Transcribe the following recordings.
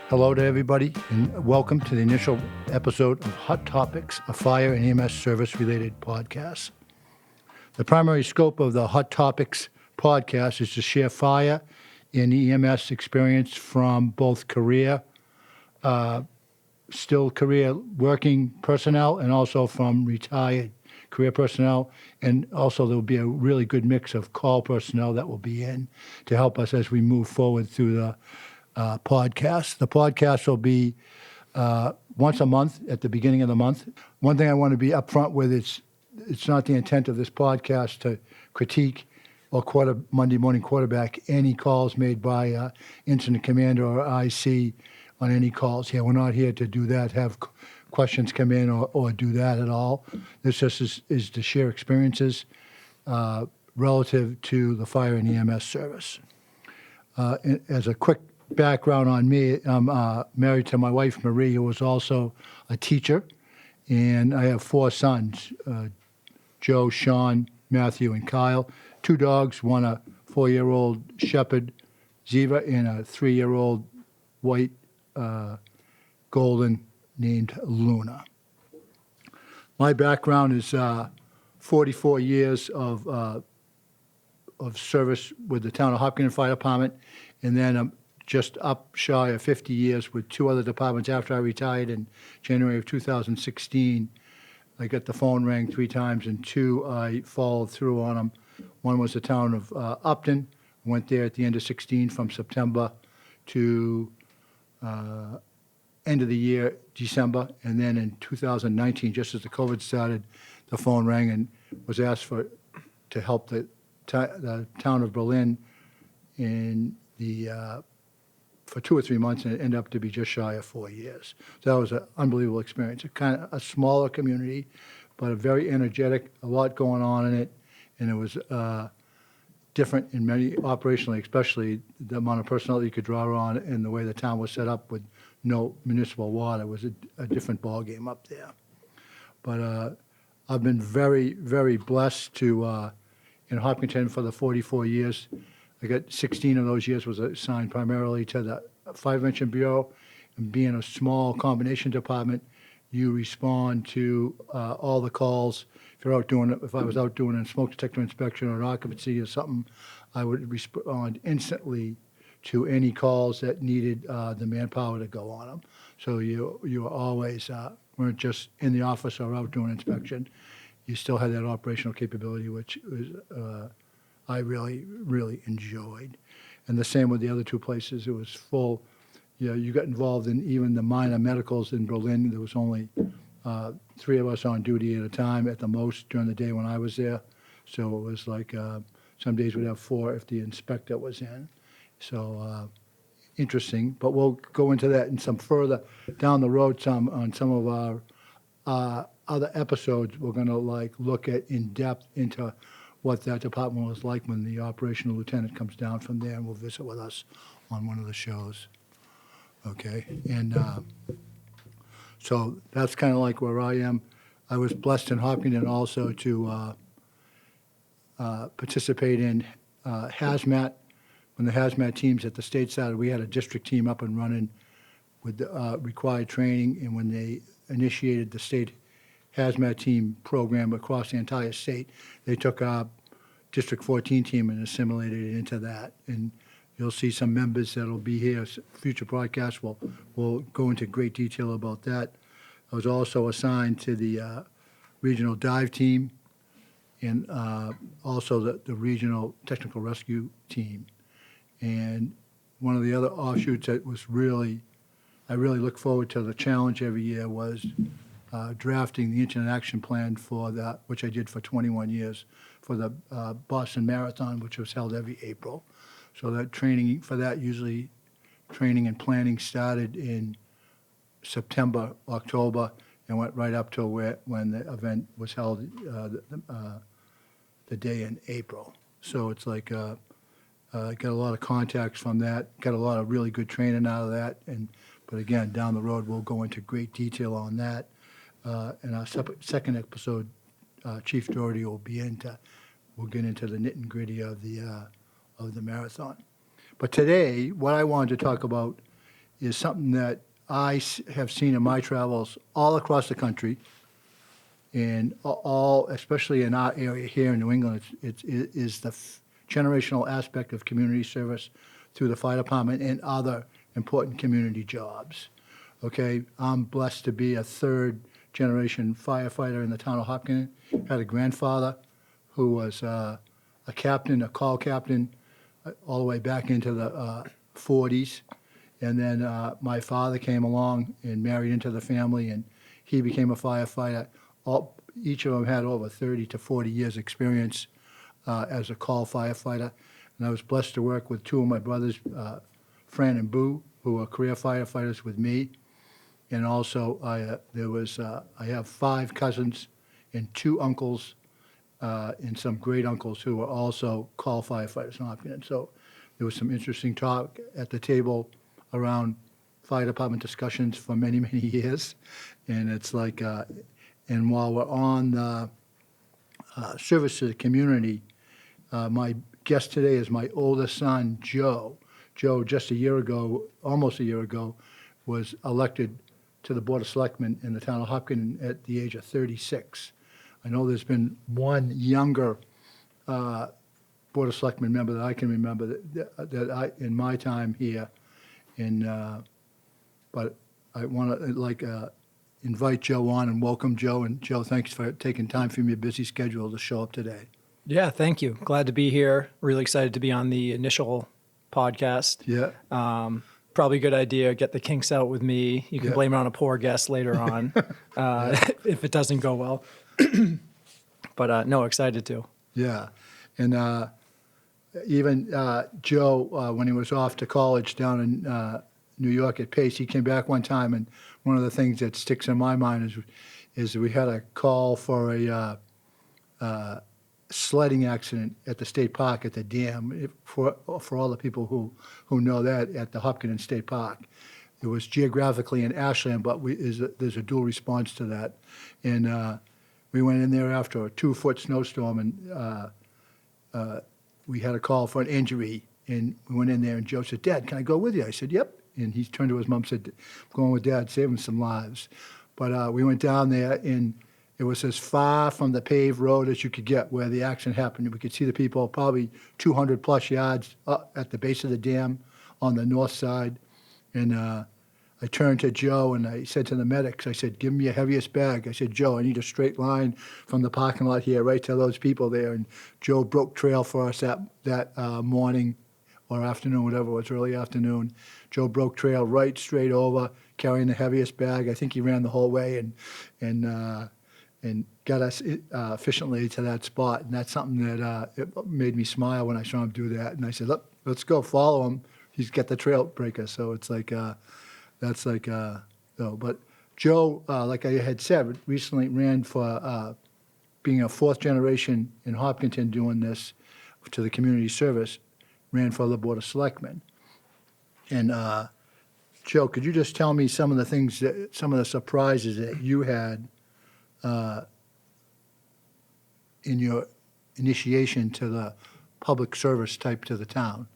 Hello to everybody, and welcome to the initial episode of Hot Topics, a fire and EMS service-related podcast. The primary scope of the Hot Topics podcast is to share fire and EMS experience from both still career working personnel, and also from retired career personnel. And also there will be a really good mix of call personnel that will be in to help us as we move forward through the podcast. The podcast will be once a month at the beginning of the month. One thing I want to be upfront with is it's not the intent of this podcast to critique or Monday morning quarterback any calls made by incident commander or IC on any calls here. We're not here to do that, have questions come in or do that at all. This just is to share experiences relative to the fire and EMS service. As a quick background on me, I'm married to my wife, Marie, who was also a teacher, and I have 4 sons, Joe, Sean, Matthew, and Kyle. 2 dogs, one a 4-year-old Shepherd, Ziva, and a 3-year-old white golden named Luna. My background is 44 years of service with the town of Hopkinton Fire Department, and then I'm just up shy of 50 years with 2 other departments after I retired in January of 2016. I got the phone rang 3 times, and 2 I followed through on them. One was the town of Upton. Went there at the end of 16 from September to end of the year, December. And then in 2019, just as the COVID started, the phone rang and was asked to help the town of Berlin in for 2 or 3 months, and it ended up to be just shy of 4 years. So that was an unbelievable experience. A smaller community, but a very energetic, a lot going on in it, and it was different in many operationally, especially the amount of personnel that you could draw on and the way the town was set up with no municipal water was a different ballgame up there. But I've been very, very blessed to, in Hopkinton for the 44 years. I got 16 of those years was assigned primarily to the Fire Prevention Bureau. And being a small combination department, you respond to all the calls. If I was out doing a smoke detector inspection or an occupancy or something, I would respond instantly to any calls that needed the manpower to go on them. So you were always, weren't just in the office or out doing inspection. You still had that operational capability, which was I really, really enjoyed. And the same with the other 2 places. It was full. You got involved in even the minor medicals in Berlin. There was only 3 of us on duty at a time at the most during the day when I was there. So it was like some days we'd have 4 if the inspector was in. So interesting. But we'll go into that in some further down the road. On some of our other episodes, we're going to look at in depth into what that department was like when the operational lieutenant comes down from there and will visit with us on one of the shows. Okay, and so that's kind of like where I am. I was blessed in Hopkinton also to participate in hazmat. When the hazmat teams at the state started, we had a district team up and running with the required training, and when they initiated the state hazmat team program across the entire state, they took our District 14 team and assimilated it into that. And you'll see some members that'll be here. Future broadcasts will go into great detail about that. I was also assigned to the regional dive team and also the regional technical rescue team. And one of the other offshoots that was I really look forward to the challenge every year was drafting the incident action plan for that, which I did for 21 years, for the Boston Marathon, which was held every April. So that training for that, usually training and planning started in September, October, and went right up to when the event was held the day in April. So it's like got a lot of contacts from that, got a lot of really good training out of that. But again, down the road, we'll go into great detail on that. In our second episode, Chief Doherty will we'll get into the nit and gritty of the marathon. But today, what I wanted to talk about is something that have seen in my travels all across the country, and all, especially in our area here in New England, it is the generational aspect of community service through the fire department and other important community jobs. Okay, I'm blessed to be a third generation firefighter in the town of Hopkins. Had a grandfather who was a captain, a call captain, all the way back into the 40s. And then my father came along and married into the family, and he became a firefighter. Each of them had over 30 to 40 years experience as a call firefighter. And I was blessed to work with two of my brothers, Fran and Boo, who are career firefighters with me. And also, I have 5 cousins and 2 uncles and some great uncles who are also call firefighters in Hopkins. So there was some interesting talk at the table around fire department discussions for many, many years. And it's like, and while we're on the service to the community, my guest today is my oldest son, Joe. Joe, just a year ago, almost a year ago, was elected to the Board of Selectmen in the town of Hopkins at the age of 36. I know there's been one younger Board of Selectmen member that I can remember that I, in my time here, but I want to invite Joe on and welcome Joe. And Joe, thanks for taking time from your busy schedule to show up today. Yeah, thank you. Glad to be here. Really excited to be on the initial podcast. Yeah. Probably a good idea. Get the kinks out with me. You can blame it on a poor guest later on if it doesn't go well. But no, excited to. Yeah. And even Joe, when he was off to college down in New York at Pace, he came back one time, and one of the things that sticks in my mind is we had a call for a sledding accident at the state park at the dam. For all the people who know that, at the Hopkins State Park. It was geographically in Ashland, but there's a dual response to that. And we went in there after a 2-foot snowstorm, and we had a call for an injury. And we went in there, and Joe said, "Dad, can I go with you?" I said, "Yep." And he turned to his mom and said, "I'm going with Dad, saving some lives." But we went down there, and it was as far from the paved road as you could get where the accident happened. We could see the people probably 200 plus yards up at the base of the dam on the north side. And I turned to Joe and I said to the medics, I said, "Give me your heaviest bag." I said, "Joe, I need a straight line from the parking lot here right to those people there." And Joe broke trail for us that morning or afternoon, whatever it was, early afternoon. Joe broke trail right straight over, carrying the heaviest bag. I think he ran the whole way and got us efficiently to that spot. And that's something that it made me smile when I saw him do that. And I said, "Look, let's go follow him. He's got the trail breaker." So it's like, that's like, but Joe, like I had said, recently ran for being a 4th generation in Hopkinton doing this to the community service, ran for the Board of Selectmen. And Joe, could you just tell me some of the surprises that you had in your initiation to the public service type to the town?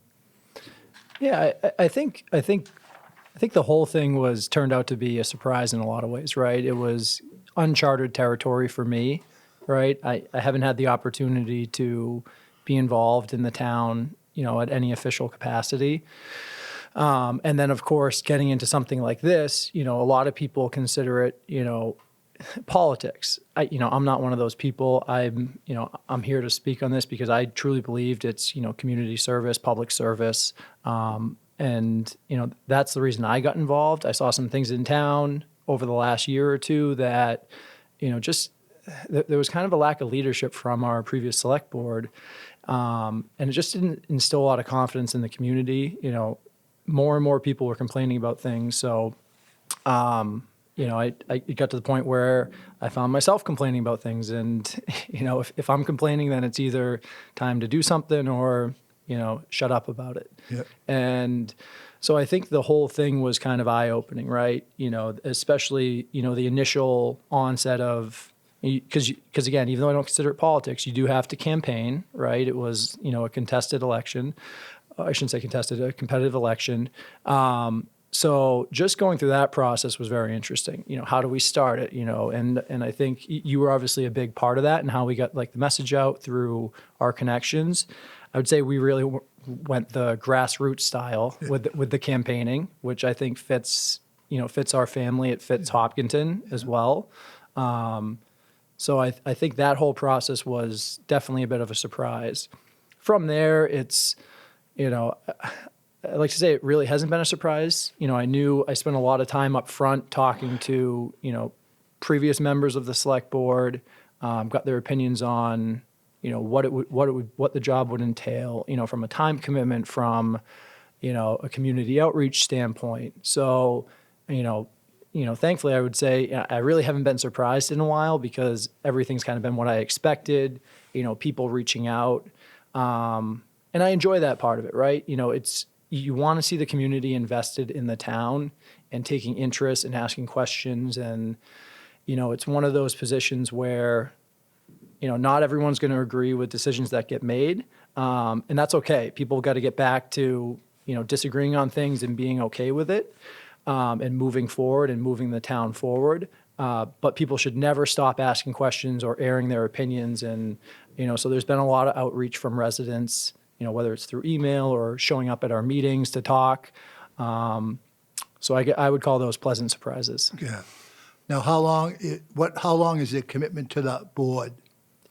Yeah, I think the whole thing turned out to be a surprise in a lot of ways, right? It was uncharted territory for me, right? I haven't had the opportunity to be involved in the town, at any official capacity. And then, of course, getting into something like this, a lot of people consider it, politics. I'm not one of those people. I'm here to speak on this because I truly believed it's, community service, public service. And that's the reason I got involved. I saw some things in town over the last year or two that, there was kind of a lack of leadership from our previous select board. And it just didn't instill a lot of confidence in the community. More and more people were complaining about things. So, it got to the point where I found myself complaining about things. And, if I'm complaining, then it's either time to do something or, shut up about it. Yep. And so I think the whole thing was kind of eye-opening, right? Especially, the initial onset of, because again, even though I don't consider it politics, you do have to campaign, right? It was, a contested election. I shouldn't say contested, a competitive election. So just going through that process was very interesting. How do we start it? And I think you were obviously a big part of that, and how we got like the message out through our connections. I would say we really went the grassroots style with the campaigning, which I think fits our family. It fits Hopkinton as well. So I think that whole process was definitely a bit of a surprise. From there, it's, I like to say it really hasn't been a surprise. I spent a lot of time up front talking to, previous members of the select board, got their opinions on, what the job would entail, from a time commitment, from, a community outreach standpoint. So, thankfully I would say I really haven't been surprised in a while, because everything's kind of been what I expected, people reaching out. And I enjoy that part of it, right? You want to see the community invested in the town and taking interest and asking questions. And, it's one of those positions where, not everyone's going to agree with decisions that get made. And that's okay. People got to get back to, disagreeing on things and being okay with it, and moving forward and moving the town forward. But people should never stop asking questions or airing their opinions. And, so there's been a lot of outreach from residents, whether it's through email or showing up at our meetings to talk. So I would call those pleasant surprises. Yeah. Now, how long is the commitment to the board?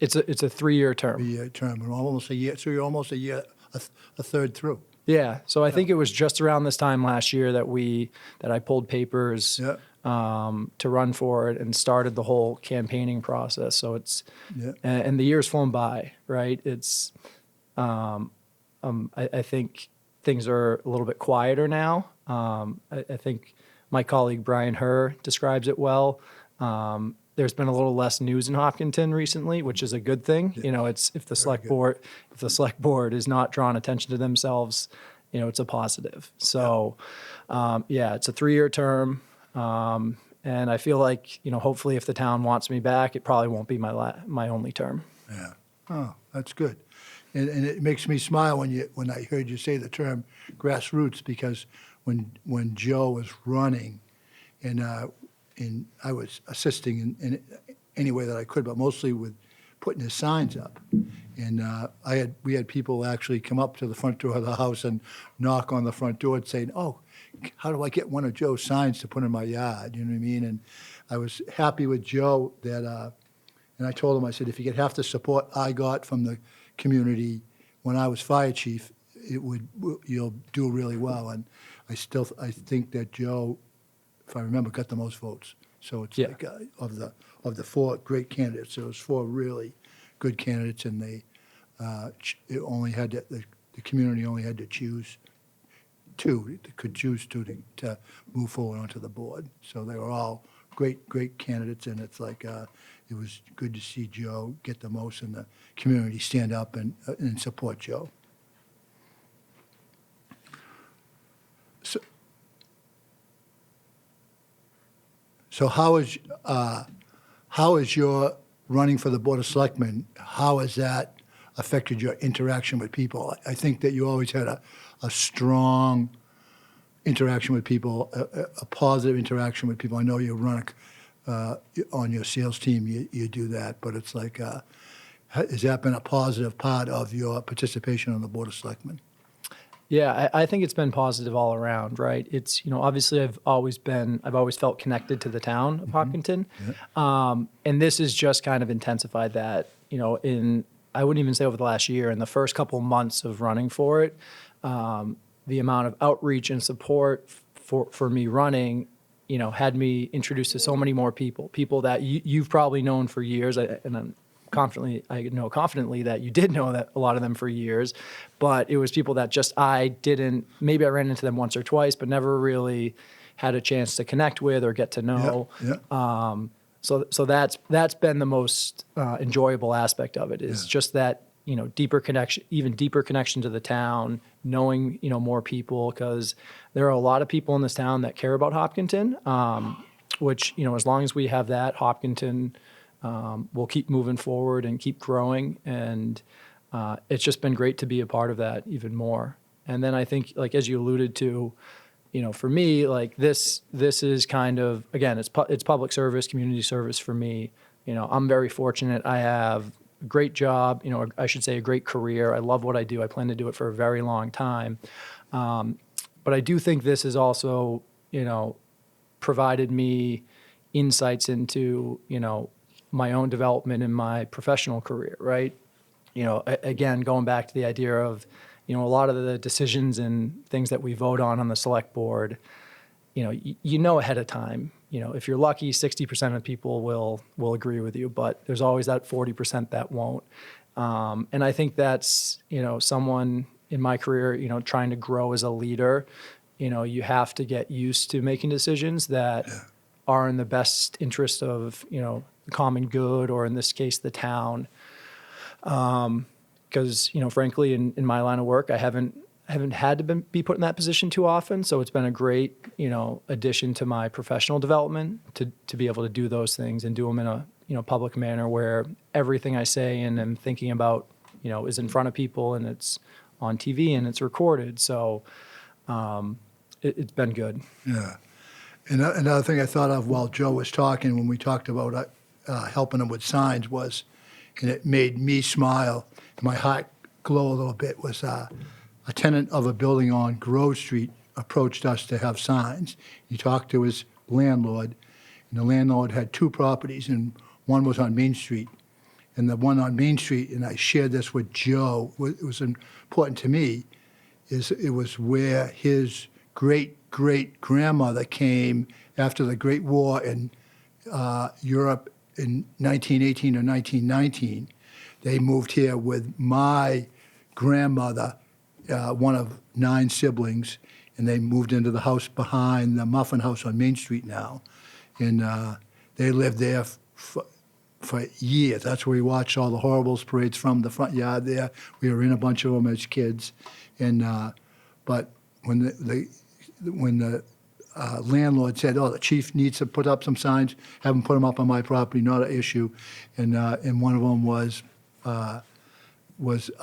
It's a 3-year term. 3-year term, and almost a year, so you're almost a year, a third through. Yeah. So I think it was just around this time last year that I pulled papers Yeah. to run for it and started the whole campaigning process. So it's, Yeah. and the year's flown by, right? It's, I think things are a little bit quieter now. I think my colleague Brian Herr describes it well. There's been a little less news in Hopkinton recently, which is a good thing. It's if the select board is not drawing attention to themselves, it's a positive. So, it's a 3-year term. And I feel like, hopefully if the town wants me back, it probably won't be my only term. Yeah. Oh, that's good. And it makes me smile when I heard you say the term grassroots, because when Joe was running, and I was assisting in any way that I could, but mostly with putting his signs up. And we had people actually come up to the front door of the house and knock on the front door and saying, "Oh, how do I get one of Joe's signs to put in my yard?" You know what I mean? And I was happy with Joe that, and I told him, I said, if you get half the support I got from the community when I was fire chief, you'll do really well. And I think that Joe, if I remember, got the most votes. So it's like of the 4 great candidates, there was 4 really good candidates, and the community only had to choose 2. They could choose 2 to move forward onto the board. So they were all great candidates, and it's like it was good to see Joe get the most, and the community stand up and support Joe. So how is your running for the Board of Selectmen, how has that affected your interaction with people? I think that you always had a strong interaction with people, a positive interaction with people. I know you run on your sales team, you do that, but it's like, has that been a positive part of your participation on the Board of Selectmen? Yeah, I think it's been positive all around, right? It's, obviously I've always felt connected to the town of Hopkinton. Yeah. And this has just kind of intensified that, I wouldn't even say over the last year, in the first couple of months of running for it, the amount of outreach and support for me running, had me introduced to so many more people that you've probably known for years, and I know confidently that you did know that a lot of them for years, but it was people that just maybe I ran into them once or twice, but never really had a chance to connect with or get to know. Yeah. So that's been the most enjoyable aspect of it, is just that, deeper connection to the town, knowing, more people, because there are a lot of people in this town that care about Hopkinton, which, as long as we have that, Hopkinton we'll keep moving forward and keep growing. And it's just been great to be a part of that even more. And then I think, like, as you alluded to, for me, like this is kind of, again, it's public service, community service for me. I'm very fortunate. I have a great job, I should say a great career. I love what I do. I plan to do it for a very long time. But I do think this has also, provided me insights into, my own development in my professional career, right? Again, going back to the idea of, a lot of the decisions and things that we vote on the select board, ahead of time. If you're lucky, 60% of people will agree with you, but there's always that 40% that won't. And I think that's, someone in my career, trying to grow as a leader, you have to get used to making decisions that are in the best interest of, the common good, or in this case, the town. Because, frankly, in my line of work, I haven't had to be put in that position too often. So it's been a great, addition to my professional development to be able to do those things and do them in a, public manner where everything I say and am thinking about, is in front of people and it's on TV and it's recorded. So it's been good. Yeah. And another thing I thought of while Joe was talking, when we talked about helping him with signs, was, and it made me smile, my heart glow a little bit, was a tenant of a building on Grove Street approached us to have signs. He talked to his landlord, and the landlord had two properties, and one was on Main Street. And the one on Main Street, and I shared this with Joe, it was important to me, is it was where his great-great-grandmother came after the Great War in Europe in 1918 or 1919. They moved here with my grandmother, one of 9 siblings, and they moved into the house behind the Muffin House on Main Street now. And they lived there for years. That's where we watched all the Horribles parades from the front yard there. We were in a bunch of them as kids. And but when the landlord said, "Oh, the chief needs to put up some signs," have him put them up on my property, not an issue. And one of them was a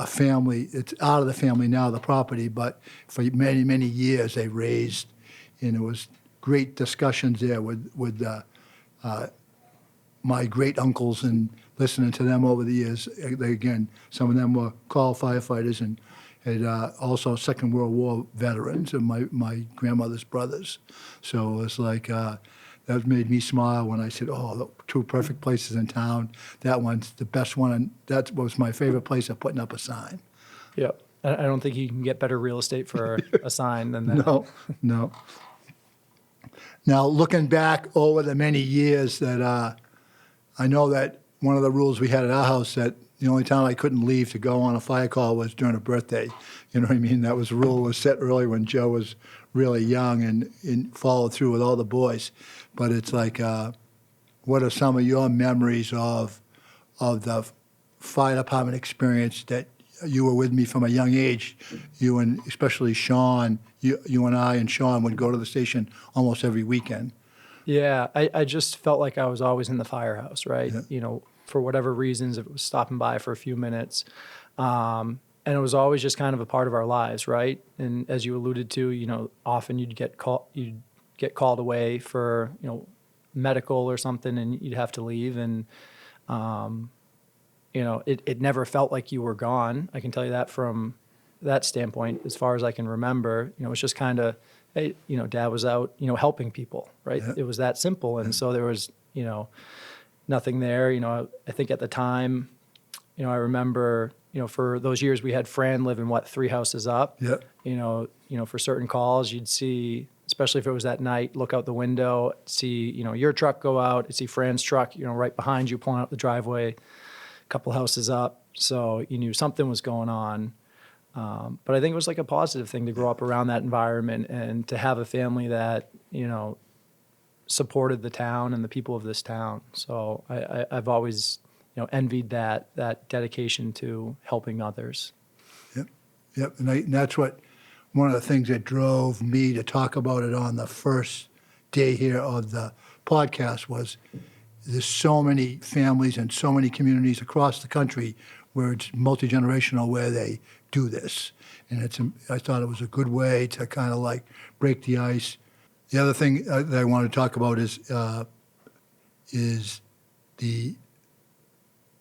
family. It's out of the family now, the property, but for many, many years they raised, and it was great discussions there with my great uncles, and listening to them over the years. Again, some of them were call firefighters and had also Second World War veterans, and my grandmother's brothers. So it was like, that made me smile when I said, "Oh, the 2 perfect places in town. That one's the best one, and that was my favorite place of putting up a sign." Yep. I don't think you can get better real estate for a sign than that. No. Now, looking back over the many years that I know that one of the rules we had at our house, that the only time I couldn't leave to go on a fire call was during a birthday. You know what I mean? That was a rule was set early when Joe was really young, and followed through with all the boys. But it's like, what are some of your memories of the fire department experience that you were with me from a young age? You and especially Sean, you and I and Sean would go to the station almost every weekend. Yeah, I just felt like I was always in the firehouse, right? Yeah. For whatever reasons, if it was stopping by for a few minutes. And it was always just kind of a part of our lives, right? And as you alluded to, often you'd get called away for, medical or something, and you'd have to leave. And, it never felt like you were gone. I can tell you that from that standpoint, as far as I can remember. It's just kind of, hey, Dad was out, helping people, right? Yeah. It was that simple. And so there was, nothing there. I think at the time, I remember, for those years we had Fran living 3 houses up. Yeah. For certain calls, you'd see, especially if it was at night, look out the window, see, your truck go out, you'd see Fran's truck, right behind you pulling out the driveway, a couple houses up. So you knew something was going on. But I think it was like a positive thing to grow up around that environment and to have a family that, supported the town and the people of this town. So I've always, envied that dedication to helping others. Yep. And that's what one of the things that drove me to talk about it on the first day here of the podcast was there's so many families and so many communities across the country where it's multi-generational where they do this. And I thought it was a good way to kind of like break the ice. The other thing that I want to talk about is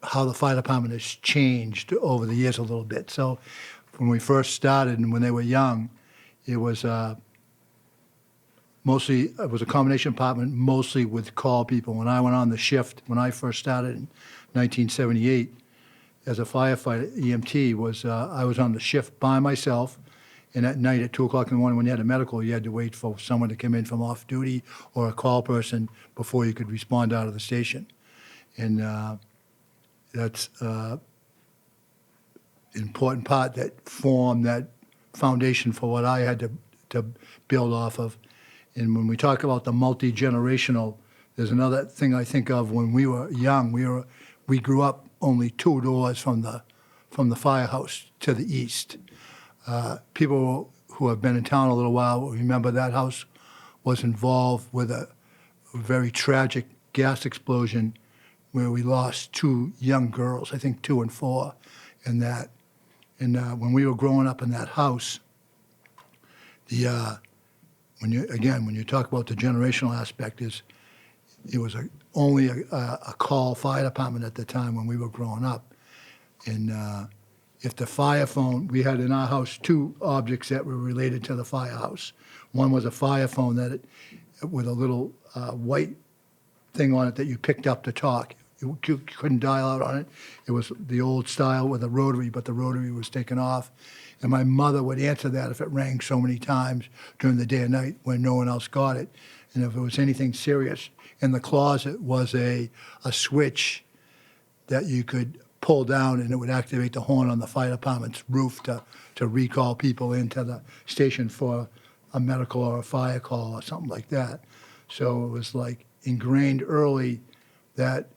how the fire department has changed over the years a little bit. So when we first started and when they were young, it was it was a combination department, mostly with call people. When I went on the shift, when I first started in 1978 as a firefighter, EMT, I was on the shift by myself. And at night at 2 o'clock in the morning, when you had a medical, you had to wait for someone to come in from off duty or a call person before you could respond out of the station. And that's an important part that formed that foundation for what I had to build off of. And when we talk about the multi-generational, there's another thing I think of when we were young. We grew up only 2 doors from the firehouse to the east. People who have been in town a little while will remember that house was involved with a very tragic gas explosion where we lost 2 young girls, I think 2 and 4, in that. And when we were growing up in that house, when you talk about the generational aspect, it was only a call fire department at the time when we were growing up. And if the fire phone, we had in our house 2 objects that were related to the firehouse. One was a fire phone with a little white thing on it that you picked up to talk. You couldn't dial out on it. It was the old style with a rotary, but the rotary was taken off. And my mother would answer that if it rang so many times during the day and night when no one else got it. And if it was anything serious, in the closet was a switch that you could pull down and it would activate the horn on the fire department's roof to recall people into the station for a medical or a fire call or something like that. So it was like ingrained early that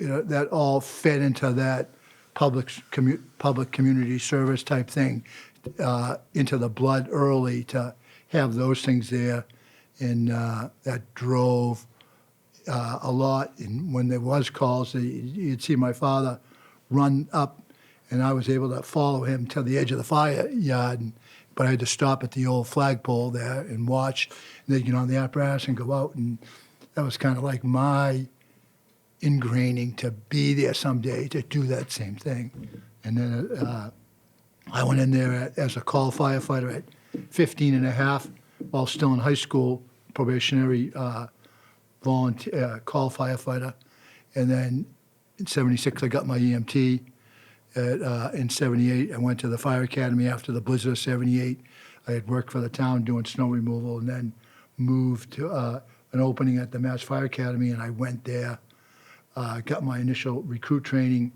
that all fed into that public community service type thing into the blood early to have those things there, and that drove a lot. And when there was calls, you'd see my father run up, and I was able to follow him to the edge of the fire yard. But I had to stop at the old flagpole there and watch, and then get on the apparatus and go out. And that was kind of like my ingraining to be there someday to do that same thing. And then I went in there as a call firefighter at 15 and a half while still in high school, probationary volunteer call firefighter. And then in 76, I got my EMT. In 78, I went to the fire academy after the blizzard of 78. I had worked for the town doing snow removal and then moved to an opening at the Mass Fire Academy, and I went there. Got my initial recruit training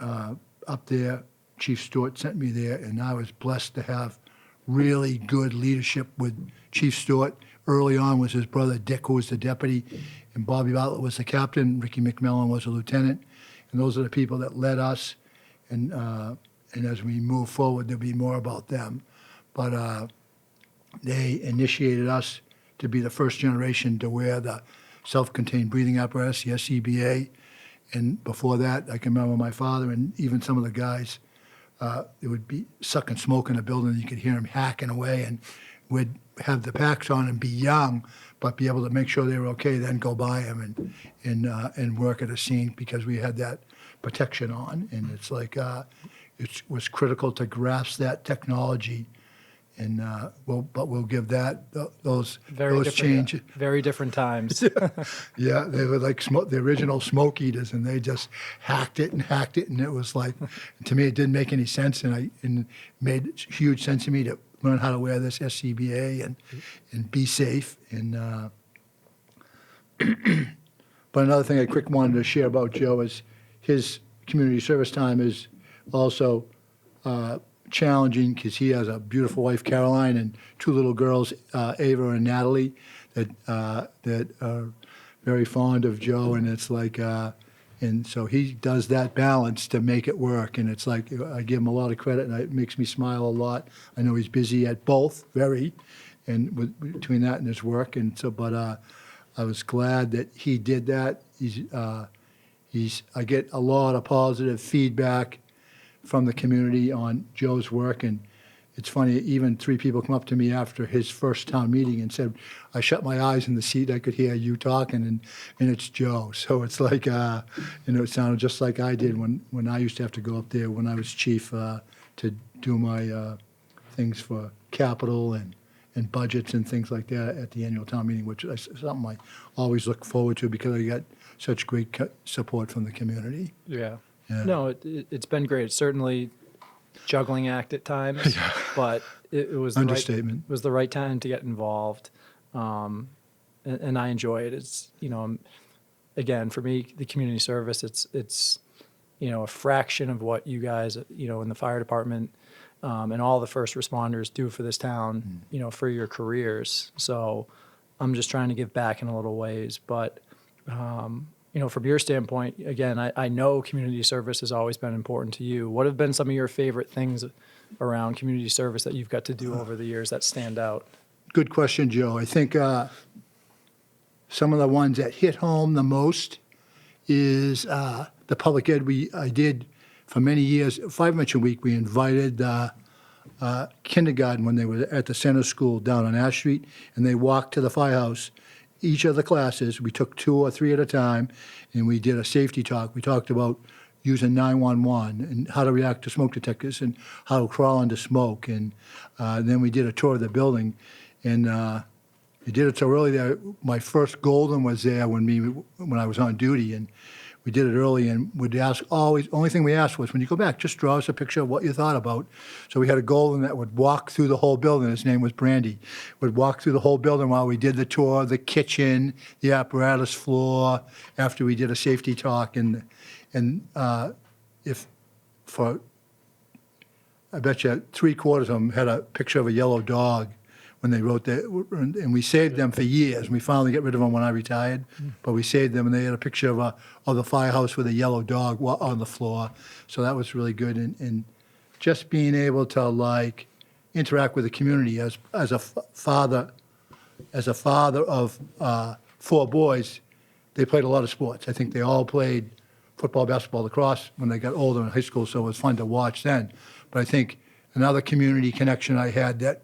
up there. Chief Stewart sent me there, and I was blessed to have really good leadership with Chief Stewart. Early on was his brother Dick, who was the deputy, and Bobby Bartlett was the captain. Ricky McMillan was a lieutenant, and those are the people that led us. And as we move forward, there'll be more about them. But they initiated us to be the first generation to wear the self-contained breathing apparatus, the SCBA. And before that, I can remember my father and even some of the guys, it would be sucking smoke in the building. You could hear them hacking away, and we'd have the packs on and be young, but be able to make sure they were okay, then go by them and work at a scene because we had that protection on. And it's like, it was critical to grasp that technology. And we'll give that those changes. Very different times. Yeah, they were like the original smoke eaters, and they just hacked it, and it was like, to me, it didn't make any sense, and it made huge sense to me to learn how to wear this SCBA and be safe. And but another thing I quick wanted to share about Joe is his community service time is also challenging because he has a beautiful wife, Caroline, and 2 little girls, Ava and Natalie, that are very fond of Joe. And it's like, and so he does that balance to make it work. And it's like, I give him a lot of credit, and it makes me smile a lot. I know he's busy at both, and between that and his work. And so, but I was glad that he did that. I get a lot of positive feedback from the community on Joe's work, and it's funny, even 3 people come up to me after his first town meeting and said, I shut my eyes in the seat, I could hear you talking, and it's Joe. So it's like, it sounded just like I did when I used to have to go up there when I was chief to do my things for capital and budgets and things like that at the annual town meeting, which is something I always look forward to because I got such great support from the community. Yeah. Yeah. No, it's been great. It's certainly juggling act at times, but it was the Understatement. It was the right time to get involved, and I enjoy it. It's again for me, the community service. It's a fraction of what you guys in the fire department and all the first responders do for this town. For your careers. So I'm just trying to give back in a little ways, but. From your standpoint, again, I know community service has always been important to you. What have been some of your favorite things around community service that you've got to do over the years that stand out? Good question, Joe. I think some of the ones that hit home the most is the public ed I did for many years. 5 Mention Week, we invited kindergarten when they were at the center school down on Ash Street, and they walked to the firehouse. Each of the classes, we took 2 or 3 at a time, and we did a safety talk. We talked about using 911 and how to react to smoke detectors and how to crawl into smoke. And then we did a tour of the building. And we did it so early that my first Golden was there when I was on duty. And we did it early and would ask only thing we asked was, when you go back, just draw us a picture of what you thought about. So we had a Golden that would walk through the whole building. His name was Brandy. Would walk through the whole building while we did the tour, the kitchen, the apparatus floor, after we did a safety talk. And I bet you 3/4 of them had a picture of a yellow dog when they wrote that, and we saved them for years. We finally got rid of them when I retired, but we saved them, and they had a picture of the firehouse with a yellow dog on the floor. So that was really good, and just being able to interact with the community as a father of 4 boys. They played a lot of sports. I think they all played football, basketball, lacrosse when they got older in high school, so it was fun to watch then. But I think another community connection I had that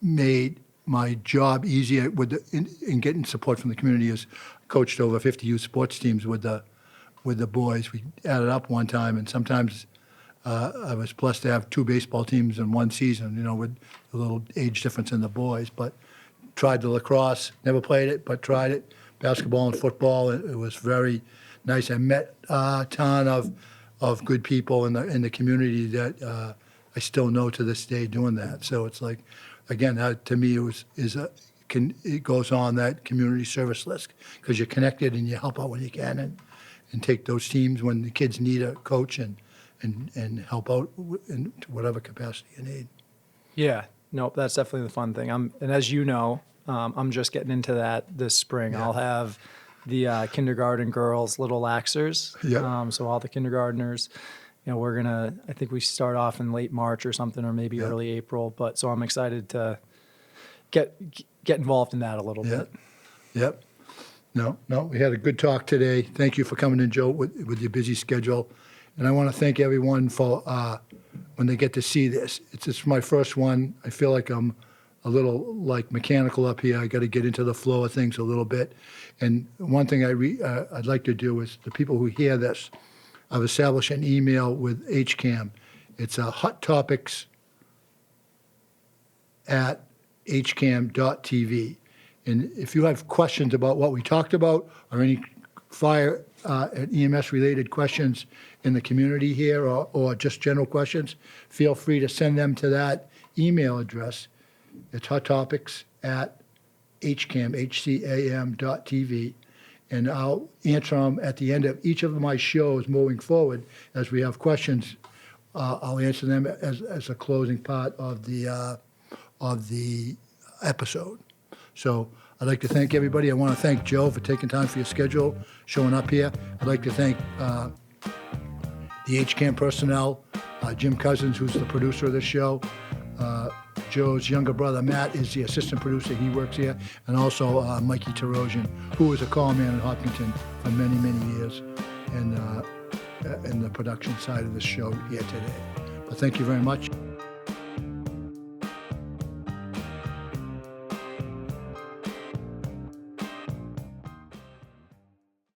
made my job easier in getting support from the community is coached over 50 youth sports teams with the boys. We added up one time, and sometimes I was blessed to have 2 baseball teams in one season, with a little age difference in the boys. But tried the lacrosse, never played it, but tried it. Basketball and football, it was very nice. I met a ton of good people in the community that I still know to this day doing that. So it's like, again, to me, it goes on that community service list because you're connected and you help out when you can and take those teams when the kids need a coach and help out in whatever capacity you need. Yeah, no, that's definitely the fun thing. And as you know, I'm just getting into that this spring. Yeah. I'll have the kindergarten girls little laxers. Yeah. So all the kindergartners. I think we start off in late March or something, or maybe early April. But so I'm excited to get involved in that a little bit. Yep. No, we had a good talk today. Thank you for coming in, Joe, with your busy schedule. And I want to thank everyone for when they get to see this. It's my first one. I feel like I'm a little mechanical up here. I got to get into the flow of things a little bit. And one thing I'd like to do is the people who hear this, I've established an email with HCAM. It's hot topics at hcam.tv. And if you have questions about what we talked about or any fire and EMS related questions in the community here or just general questions, feel free to send them to that email address. It's hot topics at hcam.tv. And I'll answer them at the end of each of my shows moving forward. As we have questions, I'll answer them as a closing part of the episode. So I'd like to thank everybody. I want to thank Joe for taking time for your schedule, showing up here. I'd like to thank the HCAM personnel, Jim Cousins, who's the producer of this show, Joe's younger brother, Matt, is the assistant producer. He works here. And also Mikey Terosian, who was a call man in Hopkinton for many, many years, and in the production side of the show here today. But thank you very much.